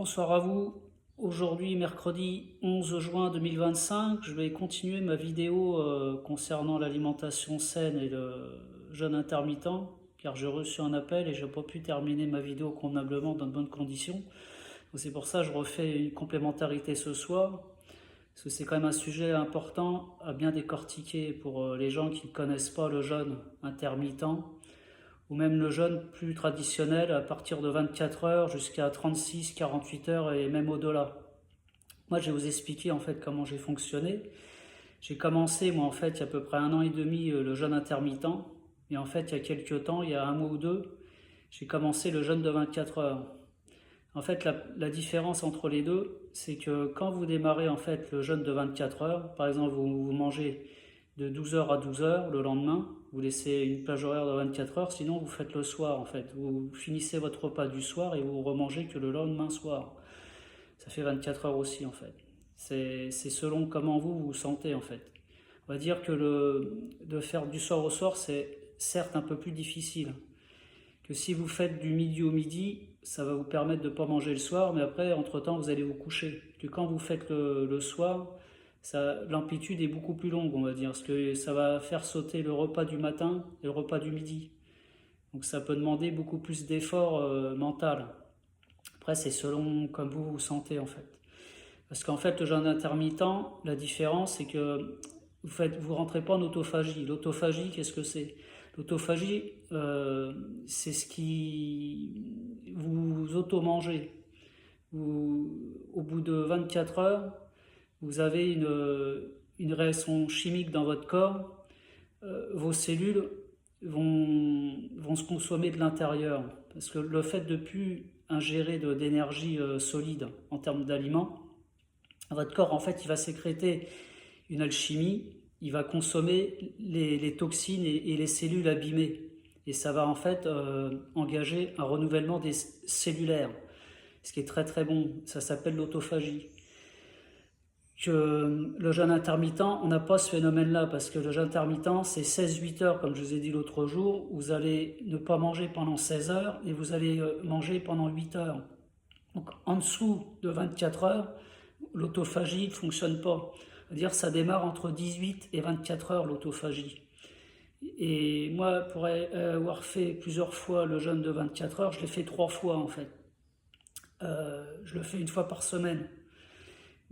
Bonsoir à vous. Aujourd'hui, mercredi 11 juin 2025, je vais continuer ma vidéo concernant l'alimentation saine et le jeûne intermittent, car j'ai reçu un appel et je n'ai pas pu terminer ma vidéo convenablement dans de bonnes conditions. Donc c'est pour ça que je refais une complémentarité ce soir, parce que c'est quand même un sujet important à bien décortiquer pour les gens qui ne connaissent pas le jeûne intermittent ou même le jeûne plus traditionnel à partir de 24 heures jusqu'à 36, 48 heures et même au-delà. Moi, je vais vous expliquer en fait comment j'ai fonctionné. J'ai commencé, moi, en fait, il y a à peu près 1 an et demi, le jeûne intermittent. Et en fait, il y a quelques temps, il y a un mois ou deux, j'ai commencé le jeûne de 24 heures. En fait, la différence entre les deux, c'est que quand vous démarrez en fait le jeûne de 24 heures, par exemple, vous mangez de 12 heures à 12 heures le lendemain, vous laissez une plage horaire de 24 heures, sinon vous faites le soir en fait. Vous finissez votre repas du soir et vous remangez que le lendemain soir. Ça fait 24 heures aussi en fait. C'est selon comment vous vous sentez en fait. On va dire que de faire du soir au soir, c'est certes un peu plus difficile. Que si vous faites du midi au midi, ça va vous permettre de ne pas manger le soir, mais après, entre-temps, vous allez vous coucher. Que quand vous faites le soir, l'amplitude est beaucoup plus longue, on va dire, parce que ça va faire sauter le repas du matin et le repas du midi. Donc ça peut demander beaucoup plus d'effort mental. Après, c'est selon comme vous vous sentez, en fait. Parce qu'en fait, le jeûne intermittent, la différence, c'est que vous rentrez pas en autophagie. L'autophagie, qu'est-ce que c'est? L'autophagie, c'est ce qui vous auto-mangez. Au bout de 24 heures, vous avez une réaction chimique dans votre corps. Vos cellules vont se consommer de l'intérieur. Parce que le fait de ne plus ingérer d'énergie solide en termes d'aliments, votre corps, en fait, il va sécréter une alchimie, il va consommer les toxines et les cellules abîmées. Et ça va en fait engager un renouvellement des cellulaires, ce qui est très très bon. Ça s'appelle l'autophagie. Que le jeûne intermittent, on n'a pas ce phénomène-là, parce que le jeûne intermittent, c'est 16-8 heures, comme je vous ai dit l'autre jour. Vous allez ne pas manger pendant 16 heures et vous allez manger pendant 8 heures. Donc en dessous de 24 heures, l'autophagie ne fonctionne pas. C'est-à-dire ça démarre entre 18 et 24 heures l'autophagie. Et moi, pour avoir fait plusieurs fois le jeûne de 24 heures, je l'ai fait 3 fois en fait. Je le fais une fois par semaine.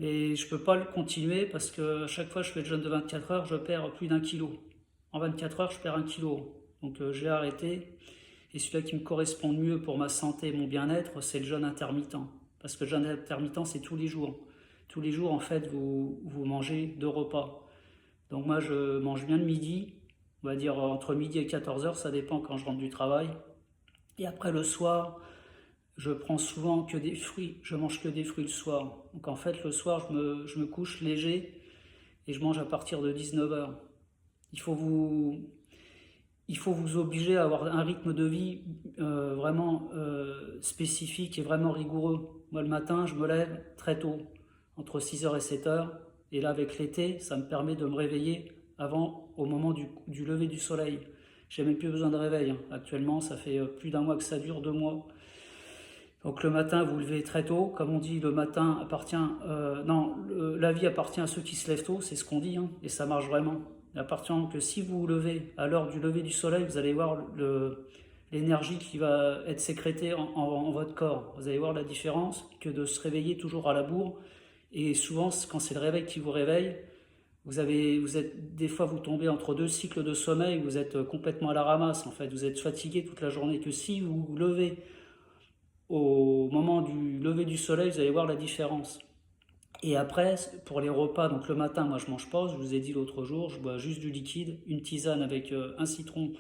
Mais je ne peux pas le continuer parce que à chaque fois que je fais le jeûne de 24 heures, je perds plus d'1 kilo. En 24 heures, je perds 1 kilo. Donc j'ai arrêté. Et celui-là qui me correspond le mieux pour ma santé et mon bien-être, c'est le jeûne intermittent. Parce que le jeûne intermittent, c'est tous les jours. Tous les jours, en fait, vous mangez 2 repas. Donc moi, je mange bien le midi, on va dire entre midi et 14 heures, ça dépend quand je rentre du travail. Et après, le soir, je prends souvent que des fruits. Je mange que des fruits le soir. Donc en fait, le soir, je me couche léger et je mange à partir de 19 heures. Il faut vous, il faut vous obliger à avoir un rythme de vie vraiment spécifique et vraiment rigoureux. Moi, le matin, je me lève très tôt, entre 6 heures et 7 heures. Et là, avec l'été, ça me permet de me réveiller au moment du lever du soleil. J'ai même plus besoin de réveil, hein. Actuellement, ça fait plus d'1 mois que ça dure, 2 mois. Donc le matin, vous levez très tôt. Comme on dit, le matin appartient... non, la vie appartient à ceux qui se lèvent tôt, c'est ce qu'on dit, hein, et ça marche vraiment. Il appartient que si vous vous levez à l'heure du lever du soleil, vous allez voir l'énergie qui va être sécrétée en votre corps. Vous allez voir la différence que de se réveiller toujours à la bourre. Et souvent, quand c'est le réveil qui vous réveille, des fois vous tombez entre 2 cycles de sommeil, vous êtes complètement à la ramasse en fait. Vous êtes fatigué toute la journée. Que si vous vous levez au moment du lever du soleil, vous allez voir la différence. Et après, pour les repas, donc le matin, moi je mange pas, je vous ai dit l'autre jour, je bois juste du liquide, une tisane avec un citron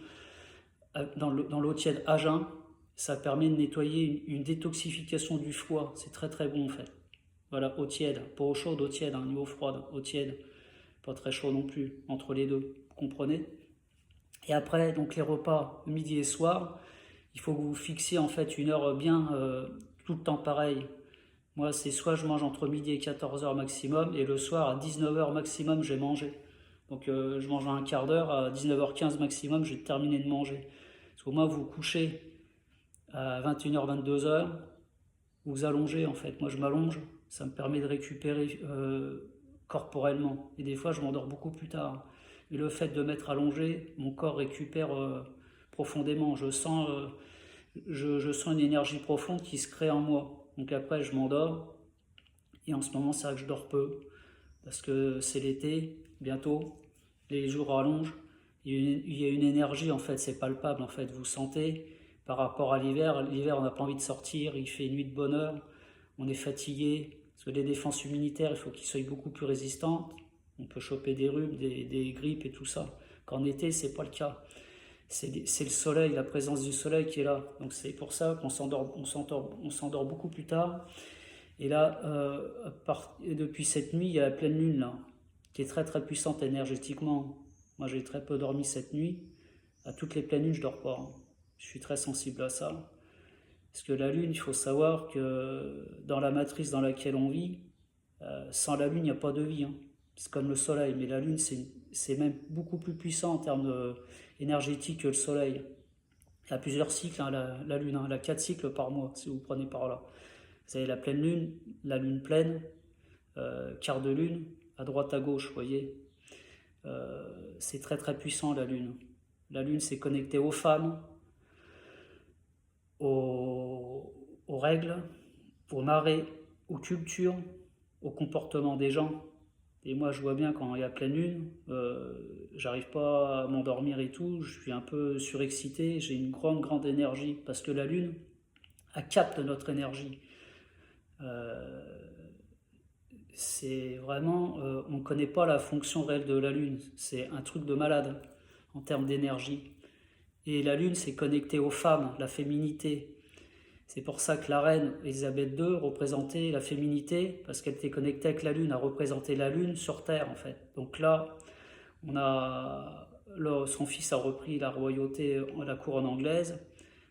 dans l'eau tiède à jeun. Ça permet de nettoyer une détoxification du foie, c'est très très bon en fait. Voilà, eau tiède, pas eau chaude, eau tiède, ni eau froide, eau tiède, pas très chaud non plus, entre les deux, vous comprenez? Et après, donc les repas midi et soir, il faut que vous fixiez en fait une heure bien, tout le temps pareil. Moi, c'est soit je mange entre midi et 14 heures maximum, et le soir à 19 heures maximum, j'ai mangé. Donc je mange un quart d'heure, à 19h15 maximum, j'ai terminé de manger. Parce qu'au moins, vous vous couchez à 21h, 22 heures, vous allongez en fait. Moi je m'allonge, ça me permet de récupérer corporellement. Et des fois je m'endors beaucoup plus tard. Et le fait de m'être allongé, mon corps récupère profondément. Je sens une énergie profonde qui se crée en moi. Donc après je m'endors. Et en ce moment c'est vrai que je dors peu. Parce que c'est l'été, bientôt. Les jours rallongent. Il y a une énergie en fait, c'est palpable en fait. Vous sentez par rapport à l'hiver. L'hiver on n'a pas envie de sortir, il fait nuit de bonne heure. On est fatigué. Parce que les défenses immunitaires, il faut qu'ils soient beaucoup plus résistantes. On peut choper des rhumes, des grippes et tout ça. Qu'en été, c'est pas le cas. C'est le soleil, la présence du soleil qui est là. Donc c'est pour ça qu'on s'endort beaucoup plus tard. Et là, depuis cette nuit, il y a la pleine lune là, qui est très très puissante énergétiquement. Moi, j'ai très peu dormi cette nuit. À toutes les pleines lunes, je dors pas. Je suis très sensible à ça. Parce que la lune, il faut savoir que dans la matrice dans laquelle on vit, sans la lune, il n'y a pas de vie, hein. C'est comme le soleil, mais la lune, c'est même beaucoup plus puissant en termes énergétiques que le soleil. Il y a plusieurs cycles, hein, la lune, hein. Elle a 4 cycles par mois, si vous prenez par là. Vous avez la pleine lune, la lune pleine, quart de lune, à droite, à gauche, vous voyez. C'est très très puissant la lune. La lune, c'est connecté aux femmes, aux règles, aux marées, aux cultures, au comportement des gens. Et moi, je vois bien quand il y a pleine lune, j'arrive pas à m'endormir et tout, je suis un peu surexcité, j'ai une grande énergie, parce que la lune, elle capte notre énergie. C'est vraiment, on ne connaît pas la fonction réelle de la lune, c'est un truc de malade en termes d'énergie. Et la lune, c'est connecté aux femmes, la féminité. C'est pour ça que la reine Elisabeth II représentait la féminité, parce qu'elle était connectée avec la lune, a représenté la lune sur Terre en fait. Donc là, son fils a repris la royauté, la couronne anglaise.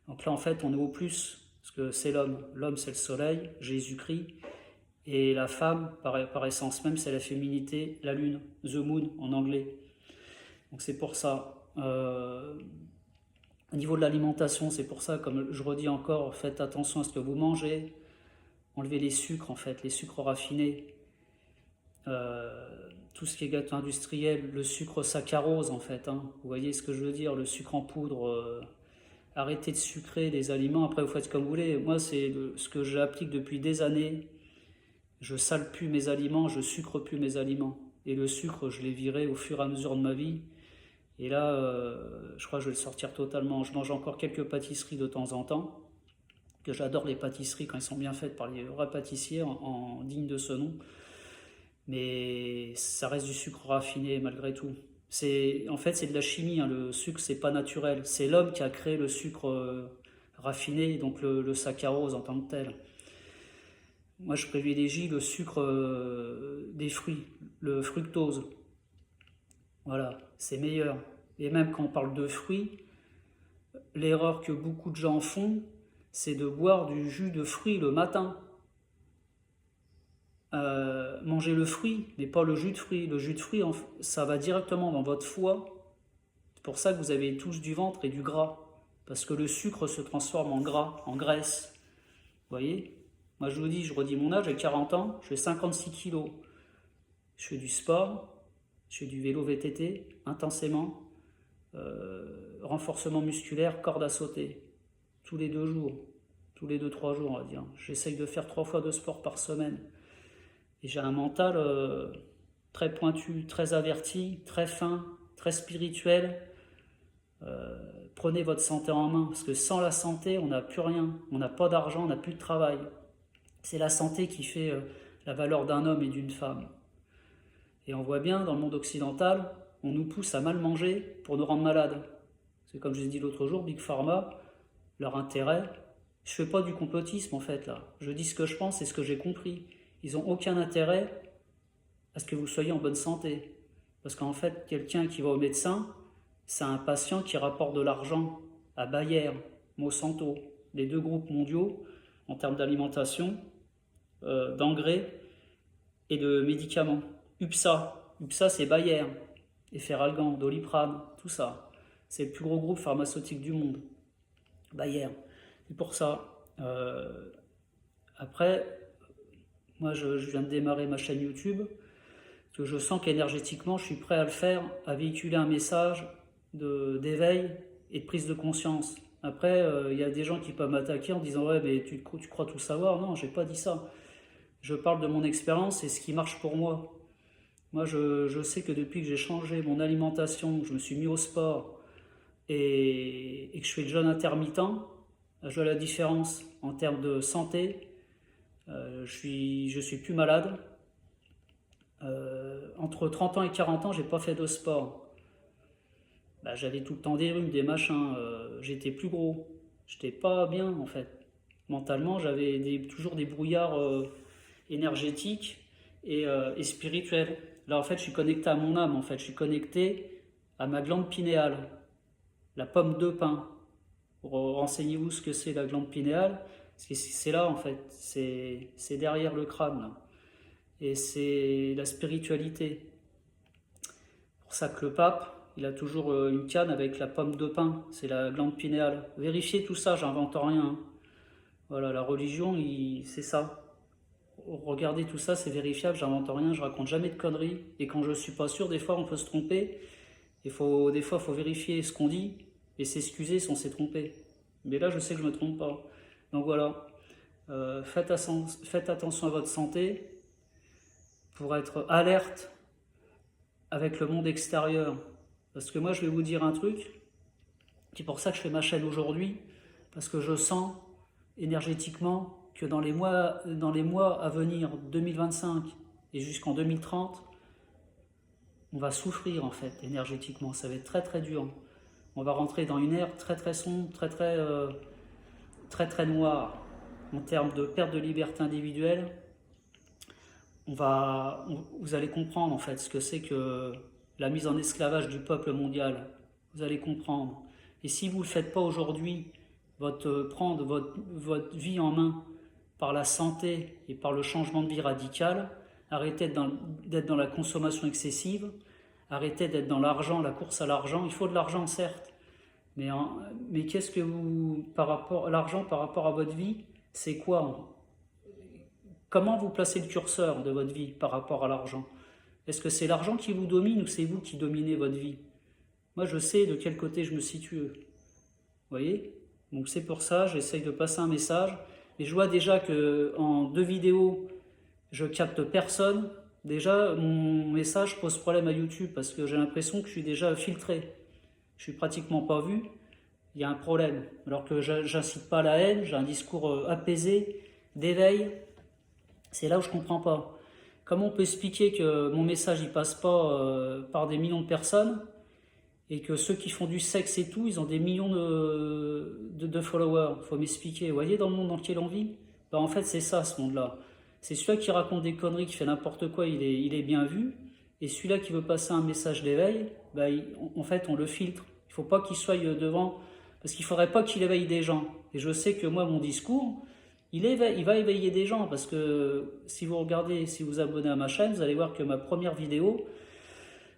Donc là en fait, on est au plus, parce que c'est l'homme. L'homme c'est le soleil, Jésus-Christ. Et la femme, par essence même, c'est la féminité, la lune, the moon en anglais. Donc c'est pour ça. Au niveau de l'alimentation, c'est pour ça, comme je redis encore, faites attention à ce que vous mangez. Enlevez les sucres, en fait, les sucres raffinés. Tout ce qui est gâteau industriel, le sucre saccharose, en fait. Hein. Vous voyez ce que je veux dire, le sucre en poudre. Arrêtez de sucrer les aliments. Après, vous faites comme vous voulez. Moi, c'est ce que j'applique depuis des années. Je sale plus mes aliments, je sucre plus mes aliments. Et le sucre, je l'ai viré au fur et à mesure de ma vie. Et là, je crois que je vais le sortir totalement. Je mange encore quelques pâtisseries de temps en temps. Que j'adore les pâtisseries quand elles sont bien faites par les vrais pâtissiers, dignes de ce nom. Mais ça reste du sucre raffiné malgré tout. En fait, c'est de la chimie, hein. Le sucre, c'est pas naturel. C'est l'homme qui a créé le sucre raffiné, donc le saccharose en tant que tel. Moi, je privilégie le sucre des fruits, le fructose. Voilà, c'est meilleur. Et même quand on parle de fruits, l'erreur que beaucoup de gens font, c'est de boire du jus de fruits le matin. Manger le fruit, mais pas le jus de fruits. Le jus de fruits, ça va directement dans votre foie. C'est pour ça que vous avez tous du ventre et du gras. Parce que le sucre se transforme en gras, en graisse. Vous voyez? Moi, je vous dis, je redis mon âge, j'ai 40 ans, je fais 56 kilos. Je fais du sport, je fais du vélo VTT intensément, renforcement musculaire, corde à sauter, tous les 2 jours, tous les 2-3 jours, on va dire. J'essaye de faire 3 fois de sport par semaine. Et j'ai un mental très pointu, très averti, très fin, très spirituel. Prenez votre santé en main, parce que sans la santé, on n'a plus rien. On n'a pas d'argent, on n'a plus de travail. C'est la santé qui fait la valeur d'un homme et d'une femme. Et on voit bien, dans le monde occidental, on nous pousse à mal manger pour nous rendre malades. C'est comme je vous ai dit l'autre jour, Big Pharma, leur intérêt, je fais pas du complotisme en fait là. Je dis ce que je pense et ce que j'ai compris. Ils n'ont aucun intérêt à ce que vous soyez en bonne santé. Parce qu'en fait, quelqu'un qui va au médecin, c'est un patient qui rapporte de l'argent à Bayer, Monsanto, les 2 groupes mondiaux en termes d'alimentation, d'engrais et de médicaments. UPSA c'est Bayer, Efferalgan, Doliprane, tout ça. C'est le plus gros groupe pharmaceutique du monde, Bayer. C'est pour ça, Après, moi je viens de démarrer ma chaîne YouTube, parce que je sens qu'énergétiquement je suis prêt à le faire, à véhiculer un message d'éveil et de prise de conscience. Après, il y a des gens qui peuvent m'attaquer en disant ouais mais tu crois tout savoir. Non, j'ai pas dit ça. Je parle de mon expérience et ce qui marche pour moi. Moi je sais que depuis que j'ai changé mon alimentation, que je me suis mis au sport et que je fais le jeûne intermittent, je vois la différence en termes de santé. Je suis plus malade. Entre 30 ans et 40 ans, j'ai pas fait de sport. Bah, j'avais tout le temps des rhumes, des machins. J'étais plus gros. J'étais pas bien en fait. Mentalement, j'avais toujours des brouillards énergétiques et spirituels. Là, en fait, je suis connecté à mon âme. En fait, je suis connecté à ma glande pinéale, la pomme de pin. Renseignez-vous ce que c'est la glande pinéale. C'est là en fait. C'est derrière le crâne là. Et c'est la spiritualité. Pour ça que le pape, il a toujours une canne avec la pomme de pin, c'est la glande pinéale. Vérifiez tout ça, j'invente rien. Hein. Voilà, la religion, c'est ça. Regardez tout ça, c'est vérifiable, j'invente rien, je raconte jamais de conneries. Et quand je suis pas sûr, des fois on peut se tromper. Des fois, il faut vérifier ce qu'on dit et s'excuser si on s'est trompé. Mais là, je sais que je me trompe pas. Donc voilà, faites attention à votre santé pour être alerte avec le monde extérieur. Parce que moi, je vais vous dire un truc, c'est pour ça que je fais ma chaîne aujourd'hui, parce que je sens énergétiquement que dans les mois à venir, 2025 et jusqu'en 2030, on va souffrir en fait énergétiquement, ça va être très très dur. On va rentrer dans une ère très très sombre, très noire en termes de perte de liberté individuelle. Vous allez comprendre en fait ce que c'est que la mise en esclavage du peuple mondial. Vous allez comprendre. Et si vous ne le faites pas aujourd'hui, prendre votre vie en main par la santé et par le changement de vie radical, arrêtez d'être dans la consommation excessive, arrêtez d'être dans l'argent, la course à l'argent. Il faut de l'argent certes, mais qu'est-ce que par rapport à l'argent, par rapport à votre vie, c'est quoi? Comment vous placez le curseur de votre vie par rapport à l'argent? Est-ce que c'est l'argent qui vous domine ou c'est vous qui dominez votre vie? Moi, je sais de quel côté je me situe. Vous voyez? Donc c'est pour ça, j'essaye de passer un message. Et je vois déjà que en 2 vidéos, je capte personne. Déjà, mon message pose problème à YouTube parce que j'ai l'impression que je suis déjà filtré. Je suis pratiquement pas vu. Il y a un problème. Alors que j'incite pas à la haine, j'ai un discours apaisé, d'éveil. C'est là où je comprends pas. Comment on peut expliquer que mon message il passe pas par des millions de personnes et que ceux qui font du sexe et tout, ils ont des millions de followers? Il faut m'expliquer. Vous voyez dans le monde dans lequel on vit? Bah, en fait, c'est ça, ce monde-là. C'est celui-là qui raconte des conneries, qui fait n'importe quoi, il est bien vu. Et celui-là qui veut passer un message d'éveil, bah, en fait, on le filtre. Il ne faut pas qu'il soit devant, parce qu'il ne faudrait pas qu'il éveille des gens. Et je sais que moi, mon discours, il va éveiller des gens, parce que si vous regardez, si vous abonnez à ma chaîne, vous allez voir que ma première vidéo,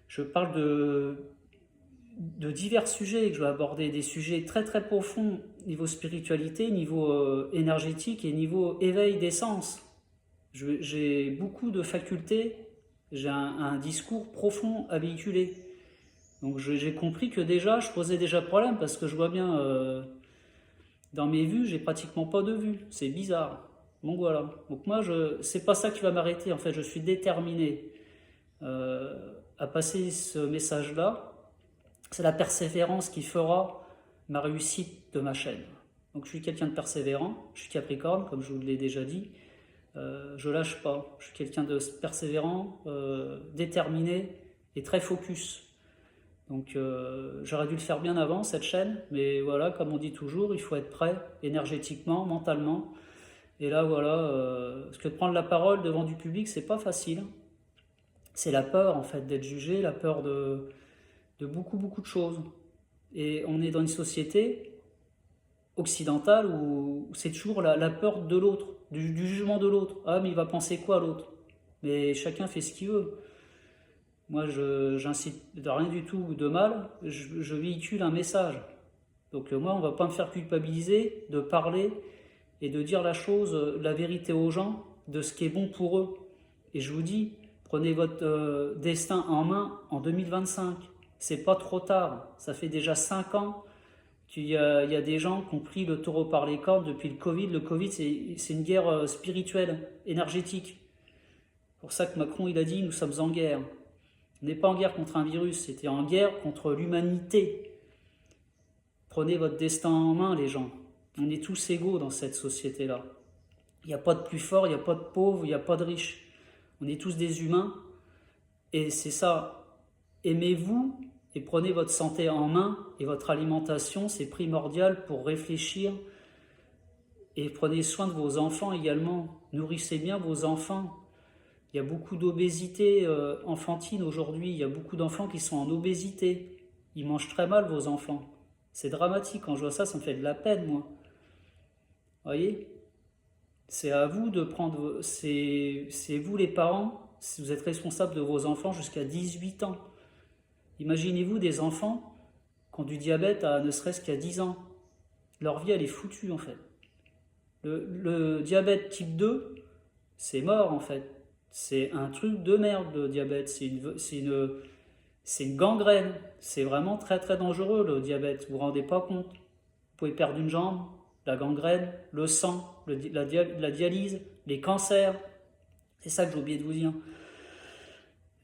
je parle de divers sujets, que je vais aborder des sujets très très profonds, niveau spiritualité, niveau énergétique et niveau éveil des sens. J'ai beaucoup de facultés, j'ai un discours profond à véhiculer. Donc j'ai compris que déjà, je posais déjà problème, parce que je vois bien, dans mes vues, j'ai pratiquement pas de vues, c'est bizarre. Donc voilà, donc moi, c'est pas ça qui va m'arrêter, en fait, je suis déterminé à passer ce message-là. C'est la persévérance qui fera ma réussite de ma chaîne. Donc je suis quelqu'un de persévérant, je suis Capricorne, comme je vous l'ai déjà dit. Je lâche pas, je suis quelqu'un de persévérant, déterminé et très focus. Donc j'aurais dû le faire bien avant, cette chaîne, mais voilà, comme on dit toujours, il faut être prêt énergétiquement, mentalement. Et là voilà, parce que de prendre la parole devant du public, c'est pas facile. C'est la peur en fait d'être jugé, la peur de beaucoup de choses. Et on est dans une société occidentale où c'est toujours la peur de l'autre, du jugement de l'autre. Ah mais il va penser quoi l'autre? Mais chacun fait ce qu'il veut. Moi j'incite de rien du tout de mal, je véhicule un message. Donc moi on va pas me faire culpabiliser de parler et de dire la chose, la vérité aux gens, de ce qui est bon pour eux. Et je vous dis, prenez votre destin en main en 2025. C'est pas trop tard. Ça fait déjà 5 ans il y a des gens qui ont pris le taureau par les cornes depuis le Covid. Le Covid, c'est une guerre spirituelle, énergétique. C'est pour ça que Macron, il a dit, nous sommes en guerre. On n'est pas en guerre contre un virus, c'était en guerre contre l'humanité. Prenez votre destin en main, les gens. On est tous égaux dans cette société-là. Il n'y a pas de plus fort, il n'y a pas de pauvre, il n'y a pas de riche. On est tous des humains. Et c'est ça. Aimez-vous et prenez votre santé en main. Et votre alimentation, c'est primordial pour réfléchir. Et prenez soin de vos enfants également. Nourrissez bien vos enfants. Il y a beaucoup d'obésité enfantine aujourd'hui. Il y a beaucoup d'enfants qui sont en obésité. Ils mangent très mal, vos enfants. C'est dramatique. Quand je vois ça, ça me fait de la peine, moi. Vous voyez? C'est à vous de prendre... C'est vous les parents, si vous êtes responsables de vos enfants jusqu'à 18 ans. Imaginez-vous des enfants qui ont du diabète à ne serait-ce qu'à 10 ans. Leur vie, elle est foutue, en fait. Le diabète type 2, c'est mort, en fait. C'est un truc de merde, le diabète. C'est une gangrène. C'est vraiment très, très dangereux, le diabète. Vous vous rendez pas compte. Vous pouvez perdre une jambe, la gangrène, le sang, la dialyse, les cancers. C'est ça que j'ai oublié de vous dire.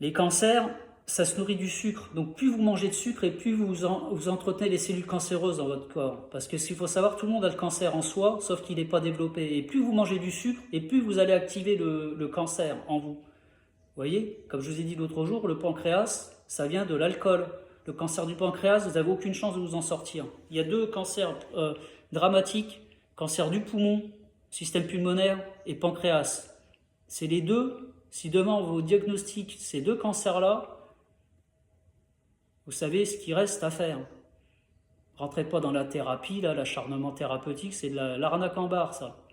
Les cancers, ça se nourrit du sucre. Donc plus vous mangez de sucre et plus vous entretenez les cellules cancéreuses dans votre corps. Parce que s'il faut savoir, tout le monde a le cancer en soi, sauf qu'il n'est pas développé. Et plus vous mangez du sucre, et plus vous allez activer le cancer en vous. Vous voyez, comme je vous ai dit l'autre jour, le pancréas, ça vient de l'alcool. Le cancer du pancréas, vous n'avez aucune chance de vous en sortir. Il y a 2 cancers dramatiques, cancer du poumon, système pulmonaire et pancréas. C'est les 2. Si demain on vous diagnostique ces 2 cancers-là, vous savez ce qu'il reste à faire. Rentrez pas dans la thérapie, là, l'acharnement thérapeutique, c'est de l'arnaque en barre, ça.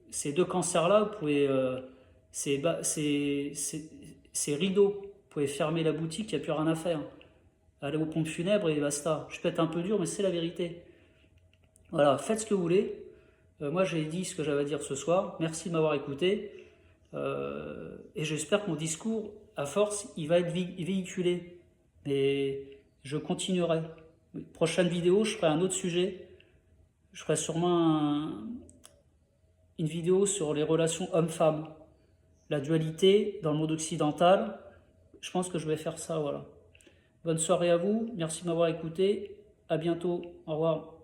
Ces 2 cancers-là, vous pouvez, c'est rideau. Vous pouvez fermer la boutique, il n'y a plus rien à faire. Allez aux pompes funèbres et basta. Je peux être un peu dur, mais c'est la vérité. Voilà, faites ce que vous voulez. Moi, j'ai dit ce que j'avais à dire ce soir. Merci de m'avoir écouté. Et j'espère que mon discours, à force, il va être véhiculé. Et je continuerai. Prochaine vidéo, je ferai un autre sujet. Je ferai sûrement une vidéo sur les relations hommes-femmes. La dualité dans le monde occidental. Je pense que je vais faire ça, voilà. Bonne soirée à vous. Merci de m'avoir écouté. À bientôt. Au revoir.